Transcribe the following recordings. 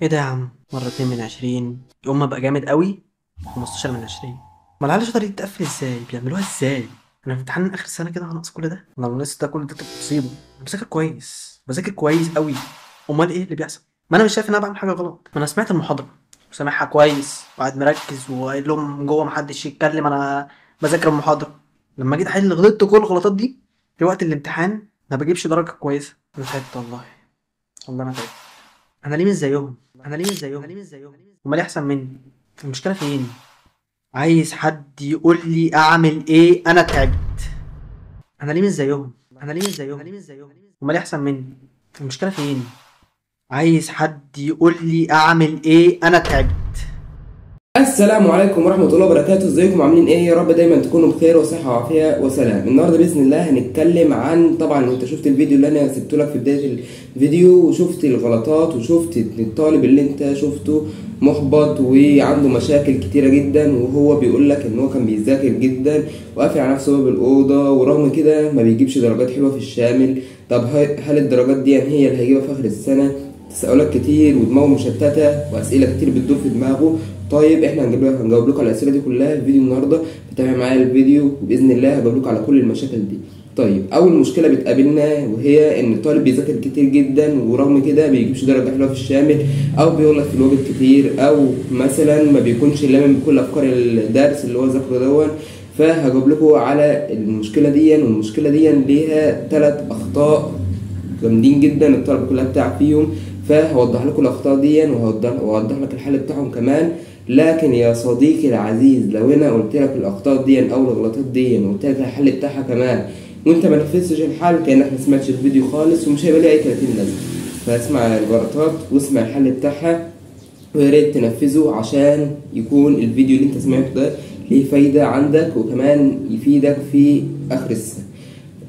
ايه ده يا عم؟ مرة 2 من 20 يقوم ما بقى جامد قوي. 15 من 20. ما العيال الشاطرة دي تتقفل ازاي؟ بيعملوها ازاي؟ انا في امتحان اخر السنة كده هنقص كل ده؟ انا لو نقصت ده كل ده تبقى مصيبة. انا بذاكر كويس، بذاكر كويس قوي. امال ايه اللي بيحصل؟ ما انا مش شايف ان انا بعمل حاجة غلط. ما انا سمعت المحاضرة وسامعها كويس وقاعد مركز وقايل لهم من جوه محدش يتكلم، انا بذاكر المحاضرة. لما جيت احل غلطت كل الغلطات دي في وقت الامتحان، ما بجيبش درجة كويسة. انا تعبت والله. والله انا تعبت. انا ليه مش زيهم؟ انا ليه مش زيهم؟ امال إيه احسن مني؟ المشكله فين؟ عايز حد يقول لي اعمل ايه؟ انا تعبت. انا ليه مش زيهم؟ انا ليه مش زيهم؟ امال إيه احسن مني؟ المشكله فين؟ عايز حد يقول لي اعمل ايه؟ انا تعبت. السلام عليكم ورحمة الله وبركاته. ازيكم عاملين ايه؟ يا رب دايما تكونوا بخير وصحة وعافية وسلام. النهارده بإذن الله هنتكلم عن، طبعا انت شفت الفيديو اللي انا سبته لك في بداية الفيديو وشفت الغلطات وشفت ان الطالب اللي انت شفته محبط وعنده مشاكل كتيرة جدا، وهو بيقول لك ان هو كان بيذاكر جدا وقافل على نفسه باب الأوضة، ورغم كده ما بيجيبش درجات حلوة في الشامل. طب هل الدرجات دي هي اللي هيجيبها في آخر السنة؟ تساؤلات كتير ودماغه مشتته واسئله كتير بتدور في دماغه. طيب احنا هنجاوب لكم على الاسئله دي كلها في فيديو النهارده. تابع معايا الفيديو وباذن الله هجاوب لكم على كل المشاكل دي. طيب اول مشكله بتقابلنا وهي ان الطالب بيذاكر كتير جدا ورغم كده ما بيجيبش درجه حلوه في الشامل، او بيغلط في الواجب كتير، او مثلا ما بيكونش لامم بكل افكار الدرس اللي هو ذاكره دون. فهجاوب لكم على المشكله دي، والمشكله دي ليها 3 اخطاء جامدين جدا الطلبه كلها بتاع فيهم. فهوضح لكم الاخطاء دي وهوضح لك الحل بتاعهم كمان. لكن يا صديقي العزيز، لو انا قلت لك الاخطاء دي او الغلطات دي وقلت لك الحل بتاعها كمان وانت ما نفذتش الحل، كانك ما سمعتش الفيديو خالص ومش هيبقى ليه اي 30 لازمه. فاسمع الغلطات واسمع الحل بتاعها، ويا ريت تنفذه عشان يكون الفيديو اللي انت سمعته ده ليه فايده عندك وكمان يفيدك في اخر السنه.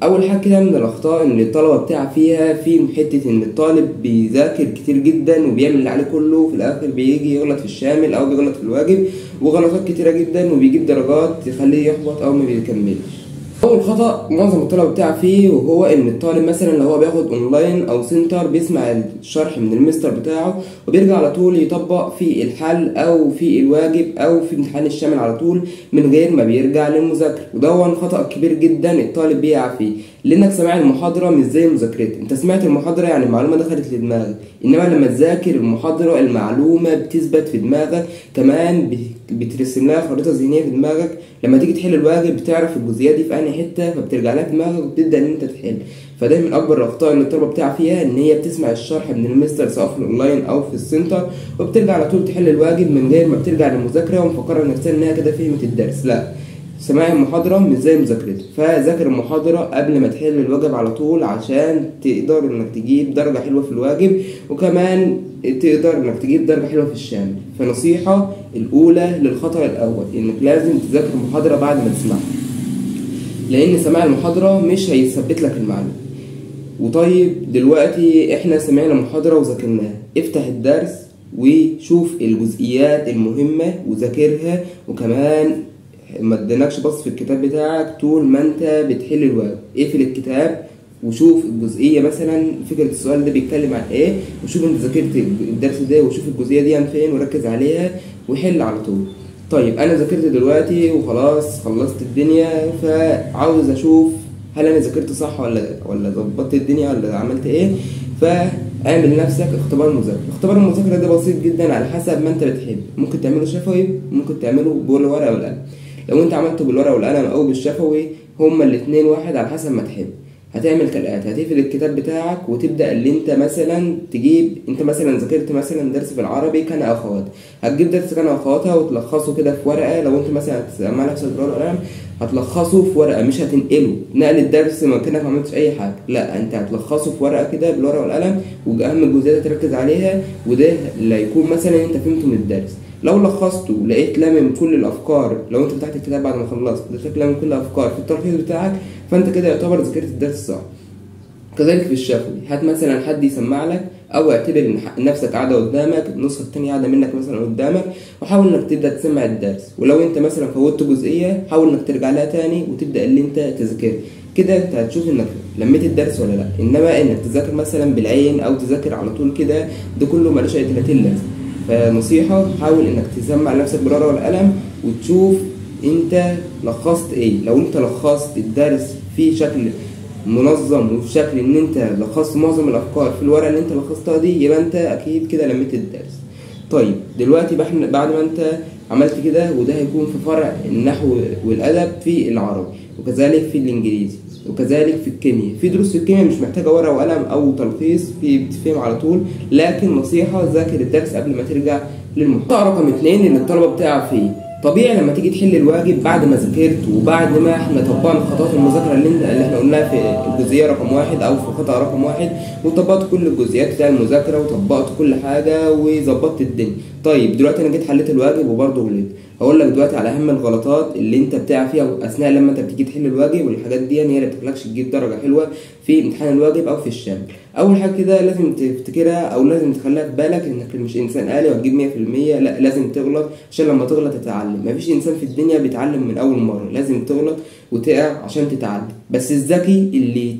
اول حاجه كده من الاخطاء ان الطلبه بتاع فيها في حته ان الطالب بيذاكر كتير جدا وبيعمل اللي عليه كله، وفي الاخر بيجي يغلط في الشامل او بيغلط في الواجب وغلطات كتيره جدا وبيجيب درجات تخليه يحبط او ما بيكملش. اول خطا معظم الطلبه بتاع فيه وهو ان الطالب مثلا لو هو بياخد اونلاين او سنتر بيسمع الشرح من المستر بتاعه وبيرجع على طول يطبق في الحل او في الواجب او في امتحان الشامل على طول من غير ما بيرجع للمذاكره. وده خطا كبير جدا الطالب بيقع فيه، لانك سماع المحاضره مش زي مذاكرتها. انت سمعت المحاضره يعني المعلومه دخلت لدماغك، انما لما تذاكر المحاضره المعلومه بتثبت في دماغك، كمان بترسم لها خريطه ذهنيه في دماغك. لما تيجي تحل الواجب بتعرف الجزئيه دي في انهي حته، فبترجع لها في دماغك وبتبدا ان انت تحل. فده من اكبر الاخطاء اللي الطلبه بتاع فيها، ان هي بتسمع الشرح من المستر سواء في الاونلاين او في السنتر وبترجع على طول تحل الواجب من غير ما بترجع للمذاكره ومفكره نفسها انها كده فهمت الدرس. لا، سماع المحاضرة مش زي مذاكرتها. فذاكر المحاضرة قبل ما تحل الواجب على طول عشان تقدر انك تجيب درجة حلوة في الواجب وكمان تقدر انك تجيب درجة حلوة في الشامل. فنصيحة الاولى للخطأ الاول انك لازم تذاكر المحاضرة بعد ما تسمعها، لان سماع المحاضرة مش هيثبت لك المعلومة. وطيب دلوقتي احنا سمعنا محاضرة وذاكرناها، افتح الدرس وشوف الجزئيات المهمة وذاكرها، وكمان ما اديناكش بص في الكتاب بتاعك طول ما انت بتحل الواجب. اقفل الكتاب وشوف الجزئية، مثلا فكرة السؤال ده بيتكلم عن ايه، وشوف انت ذاكرت الدرس ده وشوف الجزئية دي عن فين وركز عليها وحل على طول. طيب انا ذاكرت دلوقتي وخلاص خلصت الدنيا، فعاوز اشوف هل انا ذاكرت صح ولا ظبطت الدنيا ولا عملت ايه. فاعمل لنفسك اختبار مذاكره. اختبار المذاكره ده بسيط جدا على حسب ما انت بتحب، ممكن تعمله شفوي ممكن تعمله بالورقه والقلم. لو انت عملته بالورقه والقلم او بالشفوي هما الاتنين واحد على حسب ما تحب. هتعمل كالآتي: هتقفل الكتاب بتاعك وتبدأ اللي انت مثلا تجيب، انت مثلا ذاكرت مثلا درس في العربي كان اخوات، هتجيب درس كان اخواتها وتلخصه كده في ورقة. لو انت مثلا هتسمع نفسك بالورقة والقلم هتلخصه في ورقة، مش هتنقله نقل الدرس ما كأنك ما عملتش اي حاجة، لا انت هتلخصه في ورقة كده بالورقة والقلم، واهم الجزئيات تركز عليها، وده اللي هيكون مثلا انت فهمته من الدرس. لو لخصته لقيت لامم كل الافكار، لو انت فتحت الكتاب بعد ما خلصت لقيت لامم كل الافكار في التلخيص بتاعك، فانت كده يعتبر ذاكرت الدرس صح. كذلك في الشفوي، هات مثلا حد يسمع لك او اعتبر ان نفسك قاعده قدامك، النسخه التانية قاعده منك مثلا قدامك، وحاول انك تبدا تسمع الدرس. ولو انت مثلا فوتت جزئيه حاول انك ترجع لها تاني وتبدا اللي انت تذاكرها. كده انت هتشوف انك لميت الدرس ولا لا. انما انك تذاكر مثلا بالعين او تذاكر على طول كده، ده كله ملوش اي 30 لازمه. فنصيحه، حاول انك تسمع نفسك بالورقه والقلم وتشوف انت لخصت ايه. لو انت لخصت الدرس في شكل منظم وفي شكل ان انت لخصت معظم الافكار في الورقه اللي انت لخصتها دي، يبقى انت اكيد كده لميت الدرس. طيب دلوقتي بعد ما انت عملت كده، وده هيكون في فرع النحو والادب في العربي، وكذلك في الانجليزي، وكذلك في الكيمياء. في دروس في الكيمياء مش محتاجه ورقه وقلم او تلخيص، في بتفهم على طول، لكن نصيحه ذاكر الدرس قبل ما ترجع للمحتوى. رقم 2 اللي الطلبه بتقع فيه. طبيعي لما تيجي تحل الواجب بعد ما ذاكرت وبعد ما احنا طبقنا خطوات المذاكره اللي احنا قلناها في الجزئيه رقم 1 او في الخطأ رقم 1، وطبقت كل الجزئيات بتاع المذاكره وطبقت كل حاجه وظبطت الدنيا. طيب دلوقتي انا جيت حليت الواجب وبرضه غلطت. هقول لك دلوقتي على اهم الغلطات اللي انت بتقع فيها اثناء لما انت بتيجي تحل الواجب، والحاجات دي هي اللي بتخليكش تجيب درجه حلوه في امتحان الواجب او في الشامل. اول حاجه كده لازم تفتكرها او لازم تخليها في بالك، انك مش انسان آلي وهتجيب 100%، لا لازم تغلط عشان لما تغلط تتعلم. مفيش انسان في الدنيا بيتعلم من اول مره، لازم تغلط وتقع عشان تتعلم. بس الذكي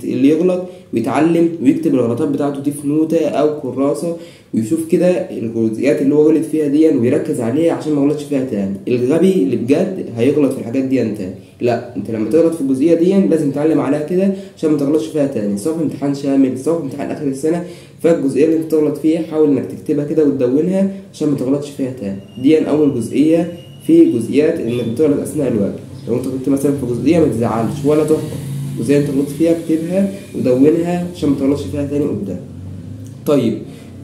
اللي يغلط ويتعلم ويكتب الغلطات بتاعته دي في نوتة او كراسه، ويشوف كده الجزئيات اللي هو غلط فيها دي ويركز عليها عشان ما يغلطش فيها تاني. الغبي اللي بجد هيغلط في الحاجات دي تاني. لا، انت لما تغلط في الجزئيه دي لازم تتعلم عليها كده عشان ما تغلطش فيها تاني، سواء في امتحان شامل سواء في امتحان اخر السنه. فالجزئيه اللي انت تغلط فيها حاول انك تكتبها كده وتدونها عشان ما تغلطش فيها تاني. دي اول جزئيه في جزئيات انك بتغلط اثناء الواجب. لو انت غلطت مثلا في جزئيه ما تزعلش ولا تحبط، جزئيه انت غلطت فيها اكتبها ودونها عشان ما تغلطش فيها تاني قدام. طيب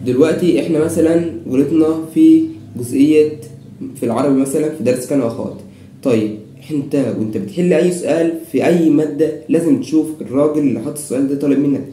دلوقتي احنا مثلا غلطنا في جزئيه في العربي مثلا في درس كان واخوات. طيب انت وانت بتحل اي سؤال في اي ماده لازم تشوف الراجل اللي حط السؤال ده طالب منك.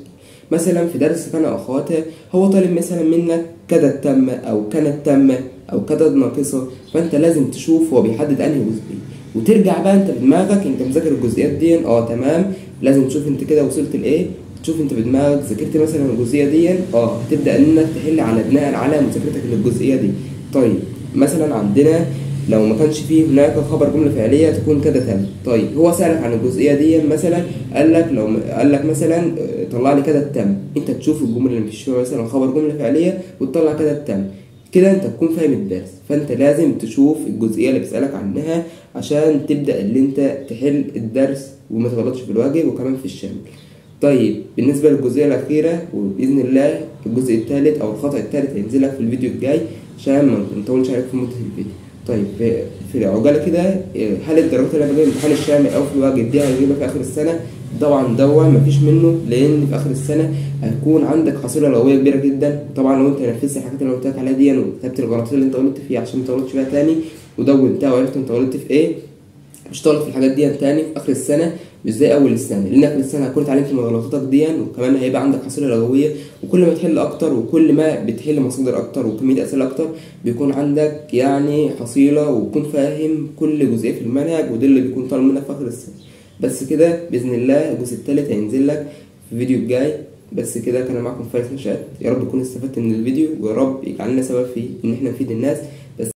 مثلا في درس كان واخواتها هو طالب مثلا منك كادت تامه او كانت تامه او كادت ناقصه، فانت لازم تشوف هو بيحدد انهي جزئيه وترجع بقى انت بدماغك انت مذاكر الجزئيات دي تمام. لازم تشوف انت كده وصلت لايه، تشوف انت بدماغك ذاكرت مثلا الجزئيه دي هتبدا انك تحل على بناء على مذاكرتك للجزئيه دي. طيب مثلا عندنا لو ما كانش فيه هناك خبر جمله فعليه تكون كده تم. طيب هو سالك عن الجزئيه دي مثلا، قال لك مثلا طلع لي كده تم، انت تشوف الجمله اللي مفيش فيها مثلا خبر جمله فعليه وتطلع كده تم، كده انت تكون فاهم الدرس. فانت لازم تشوف الجزئيه اللي بيسالك عنها عشان تبدا اللي انت تحل الدرس وما تغلطش في الواجب وكمان في الشامل. طيب بالنسبه للجزئيه الاخيره وباذن الله الجزء الثالث او الخطأ الثالث هينزل لك في الفيديو الجاي عشان ما نطولش عليك في مده الفيديو. طيب في عجاله كده، هل الدرجات اللي انا بجيبها امتحان الشامل او في الواجب دي هجيبها في اخر السنه؟ طبعا مفيش منه، لان في اخر السنه هيكون عندك حصيله لغويه كبيره جدا. طبعا لو انت نفذت الحاجات اللي قلت لك عليها دي وكتبت الغلطات اللي انت غلطت فيها عشان ما تغلطش فيها تاني ودونتها وعرفت انت غلطت في ايه، مش تغلط في الحاجات دي تاني في اخر السنه، مش زي اول السنه. لان اخر السنه هتكون اتعلمت من غلطاتك دي وكمان هيبقى عندك حصيله لغويه، وكل ما تحل اكتر وكل ما بتحل مصادر اكتر وكميه اسئله اكتر بيكون عندك يعني حصيله وتكون فاهم كل جزئيه في المنهج، وده اللي بيكون طالب منك في اخر السنه. بس كده باذن الله الجزء الثالث هينزل لك في الفيديو الجاي. بس كده كان معكم فارس نشأت، يا رب تكون استفدت من الفيديو ويا رب يجعلنا سبب في ان احنا نفيد الناس.